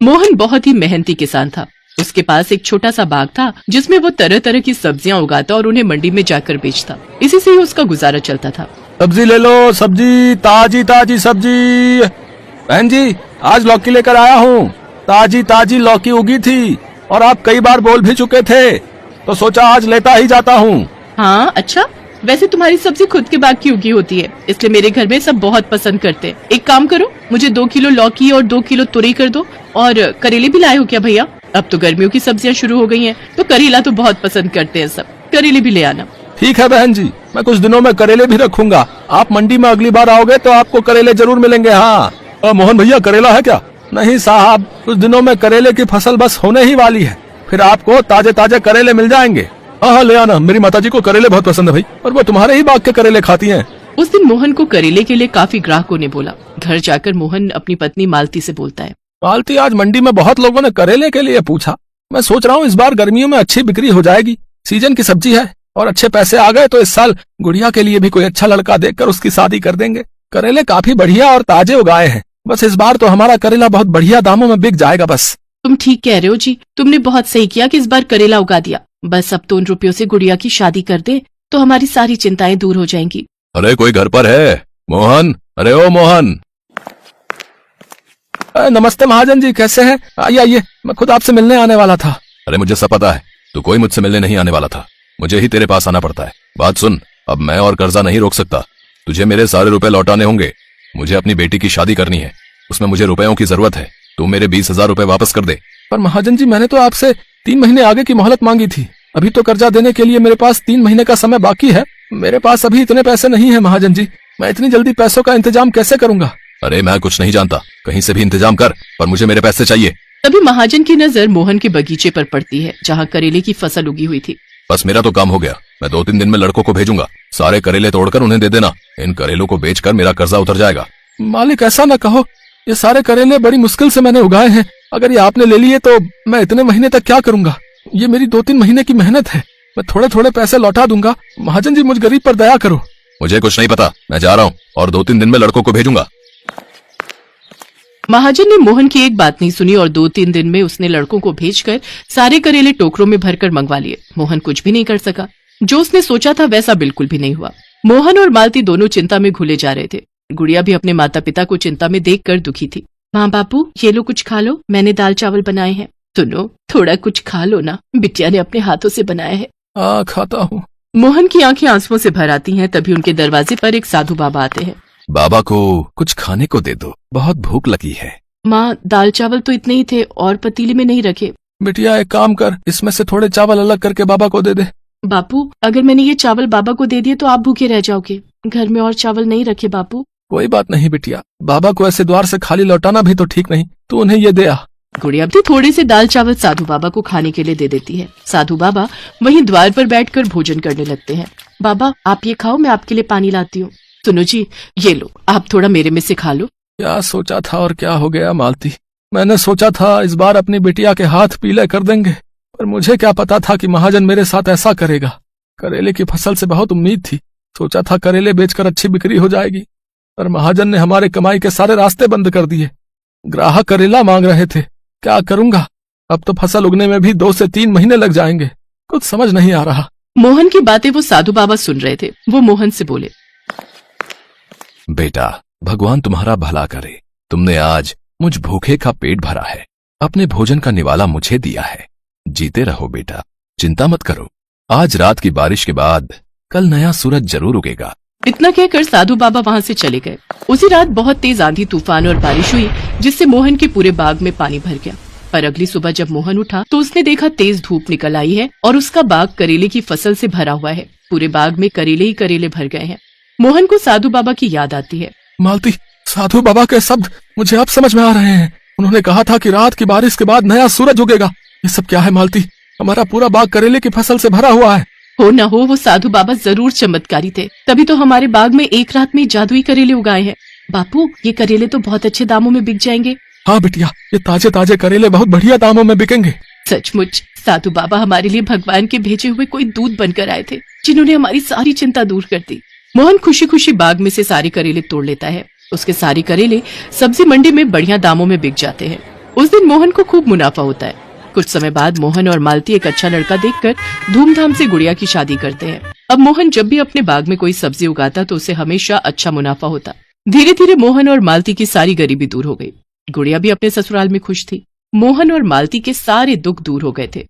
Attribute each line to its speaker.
Speaker 1: मोहन बहुत ही मेहनती किसान था। उसके पास एक छोटा सा बाग था जिसमें वो तरह तरह की सब्जियां उगाता और उन्हें मंडी में जाकर बेचता। इसी से ही उसका गुजारा चलता था।
Speaker 2: सब्जी ले लो, सब्जी, ताजी ताजी सब्जी। बहन जी, आज लौकी लेकर आया हूँ। ताजी ताजी लौकी उगी थी और आप कई बार बोल भी चुके थे, तो सोचा आज लेता ही जाता हूँ।
Speaker 1: हाँ अच्छा, वैसे तुम्हारी सब्जी खुद के बाग की उगी होती है, इसलिए मेरे घर में सब बहुत पसंद करते हैं। एक काम करो, मुझे 2 किलो लौकी और 2 किलो तुरई कर दो। और करेले भी लाए हो क्या भैया? अब तो गर्मियों की सब्जियां शुरू हो गई हैं, तो करेला तो बहुत पसंद करते हैं सब। करेले भी ले आना।
Speaker 2: ठीक है बहन जी, मैं कुछ दिनों में करेले भी रखूंगा। आप मंडी में अगली बार आओगे तो आपको करेले जरूर मिलेंगे। हाँ मोहन भैया, करेला है क्या? नहीं साहब, कुछ दिनों में करेले की फसल बस होने ही वाली है, फिर आपको ताजे ताजे करेले मिल जाएंगे। हाँ ले आना, मेरी माताजी को करेले बहुत पसंद है भाई, और वो तुम्हारे ही बाग के करेले खाती हैं।
Speaker 1: उस दिन मोहन को करेले के लिए काफी ग्राहकों ने बोला। घर जाकर मोहन अपनी पत्नी मालती से बोलता है,
Speaker 2: मालती, आज मंडी में बहुत लोगों ने करेले के लिए पूछा। मैं सोच रहा हूँ इस बार गर्मियों में अच्छी बिक्री हो जाएगी। सीजन की सब्जी है और अच्छे पैसे आ गए तो इस साल गुड़िया के लिए भी कोई अच्छा लड़का देखकर उसकी शादी कर देंगे। करेले काफी बढ़िया और ताजे उगाए हैं, बस इस बार तो हमारा करेला बहुत बढ़िया दामों में बिक जाएगा। बस
Speaker 1: तुम ठीक कह रहे हो जी, तुमने बहुत सही किया कि इस बार करेला उगा दिया। बस अब तो उन रुपयों से गुड़िया की शादी कर दे तो हमारी सारी चिंताएं दूर हो जाएंगी।
Speaker 2: अरे कोई घर पर है? मोहन, अरे ओ मोहन। नमस्ते महाजन जी, कैसे हैं? आइए आइए, मैं खुद आपसे मिलने आने वाला था। अरे मुझे सब पता है, तू कोई मुझसे मिलने नहीं आने वाला था, मुझे ही तेरे पास आना पड़ता है। बात सुन, अब मैं और कर्जा नहीं रोक सकता, तुझे मेरे सारे रुपए लौटाने होंगे। मुझे अपनी बेटी की शादी करनी है, उसमें मुझे रुपयों की जरूरत है। तू मेरे 20,000 रुपए वापस कर दे। पर महाजन जी, मैंने तो आपसे 3 महीने आगे की मोहलत मांगी थी। अभी तो कर्जा देने के लिए मेरे पास 3 महीने का समय बाकी है। मेरे पास अभी इतने पैसे नहीं है महाजन जी, मैं इतनी जल्दी पैसों का इंतजाम कैसे करूंगा? अरे मैं कुछ नहीं जानता, कहीं से भी इंतजाम कर, पर मुझे मेरे पैसे चाहिए।
Speaker 1: तभी महाजन की नजर मोहन के बगीचे पर पड़ती है जहाँ करेले की फसल उगी हुई थी।
Speaker 2: बस मेरा तो काम हो गया, मैं 2-3 दिन में लड़कों को भेजूंगा। सारे करेले तोड़कर उन्हें दे देना, इन करेलों को बेचकर मेरा कर्जा उतर जाएगा। मालिक ऐसा न कहो, ये सारे करेले बड़ी मुश्किल से मैंने उगाए हैं, अगर ये आपने ले लिए तो मैं इतने महीने तक क्या करूंगा? ये मेरी 2-3 महीने की मेहनत है, मैं थोड़े थोड़े पैसे लौटा दूंगा। महाजन जी, मुझ गरीब पर दया करो। मुझे कुछ नहीं पता, मैं जा रहा हूँ और 2-3 दिन में लड़कों को भेजूंगा।
Speaker 1: महाजन ने मोहन की एक बात नहीं सुनी और 2-3 दिन में उसने लड़कों को भेजकर सारे करेले टोकरों में भरकर मंगवा लिए। मोहन कुछ भी नहीं कर सका, जो उसने सोचा था वैसा बिल्कुल भी नहीं हुआ। मोहन और मालती दोनों चिंता में घुले जा रहे थे। गुड़िया भी अपने माता पिता को चिंता में देखकर दुखी थी। माँ बापू, ये लो कुछ खा लो, मैंने दाल चावल बनाए हैं। सुनो, थोड़ा कुछ खा लो ना, बिटिया ने अपने हाथों से बनाया है।
Speaker 2: खाता हूँ।
Speaker 1: मोहन की आंखें आंसुओं से भर आती हैं। तभी उनके दरवाजे पर एक साधु बाबा आते हैं।
Speaker 2: बाबा को कुछ खाने को दे दो, बहुत भूख लगी है।
Speaker 1: माँ, दाल चावल तो इतने ही थे और पतीले में नहीं रखे।
Speaker 2: बिटिया एक काम कर, इसमें से थोड़े चावल अलग करके बाबा को दे दे।
Speaker 1: बापू, अगर मैंने ये चावल बाबा को दे दिए तो आप भूखे रह जाओगे। घर में और चावल नहीं रखे बापू।
Speaker 2: कोई बात नहीं बिटिया, बाबा को ऐसे द्वार से खाली लौटाना भी तो ठीक नहीं, तू उन्हें ये दे आ।
Speaker 1: गुड़िया भी थोड़े से दाल चावल साधु बाबा को खाने के लिए दे देती है। साधु बाबा वहीं द्वार पर बैठकर भोजन करने लगते हैं। बाबा, आप ये खाओ, मैं आपके लिए पानी लाती हूँ। सुनो जी, ये लो, आप थोड़ा मेरे में से खा लो।
Speaker 2: क्या सोचा था और क्या हो गया मालती? मैंने सोचा था इस बार अपनी बिटिया के हाथ पीले कर देंगे, पर मुझे क्या पता था कि महाजन मेरे साथ ऐसा करेगा। करेले की फसल से बहुत उम्मीद थी, सोचा था करेले बेचकर अच्छी बिक्री हो जाएगी, पर महाजन ने हमारे कमाई के सारे रास्ते बंद कर दिए। ग्राहक करेला मांग रहे थे, क्या करूंगा? अब तो फसल उगने में भी 2 से 3 महीने लग जाएंगे, कुछ समझ नहीं आ रहा।
Speaker 1: मोहन की बातें वो साधु बाबा सुन रहे थे। वो मोहन से बोले,
Speaker 2: बेटा, भगवान तुम्हारा भला करे, तुमने आज मुझ भूखे का पेट भरा है, अपने भोजन का निवाला मुझे दिया है। जीते रहो बेटा, चिंता मत करो, आज रात की बारिश के बाद कल नया सूरज जरूर उगेगा।
Speaker 1: इतना कहकर साधु बाबा वहाँ से चले गए। उसी रात बहुत तेज आंधी तूफान और बारिश हुई, जिससे मोहन के पूरे बाग में पानी भर गया। पर अगली सुबह जब मोहन उठा तो उसने देखा तेज धूप निकल आई है और उसका बाग करेले की फसल से भरा हुआ है। पूरे बाग में करेले ही करेले भर गए हैं। मोहन को साधु बाबा की याद आती है।
Speaker 2: मालती, साधु बाबा के शब्द मुझे अब समझ में आ रहे हैं। उन्होंने कहा था कि रात की बारिश के बाद नया सूरज उगेगा। ये सब क्या है मालती? हमारा पूरा बाग करेले की फसल से भरा हुआ है।
Speaker 1: हो न हो, वो साधु बाबा जरूर चमत्कारी थे, तभी तो हमारे बाग में एक रात में जादुई करेले उगाए हैं। बापू, ये करेले तो बहुत अच्छे दामों में बिक जाएंगे।
Speaker 2: हाँ बिटिया, ये ताजे ताजे करेले बहुत बढ़िया दामों में बिकेंगे।
Speaker 1: सचमुच साधु बाबा हमारे लिए भगवान के भेजे हुए कोई दूत बनकर आए थे, जिन्होंने हमारी सारी चिंता दूर कर दी। मोहन खुशी खुशी बाग में से सारे करेले तोड़ लेता है। उसके सारे करेले सब्जी मंडी में बढ़िया दामों में बिक जाते हैं। उस दिन मोहन को खूब मुनाफा होता है। कुछ समय बाद मोहन और मालती एक अच्छा लड़का देखकर धूमधाम से गुड़िया की शादी करते हैं। अब मोहन जब भी अपने बाग में कोई सब्जी उगाता तो उसे हमेशा अच्छा मुनाफा होता। धीरे धीरे मोहन और मालती की सारी गरीबी दूर हो गई। गुड़िया भी अपने ससुराल में खुश थी। मोहन और मालती के सारे दुख दूर हो गए थे।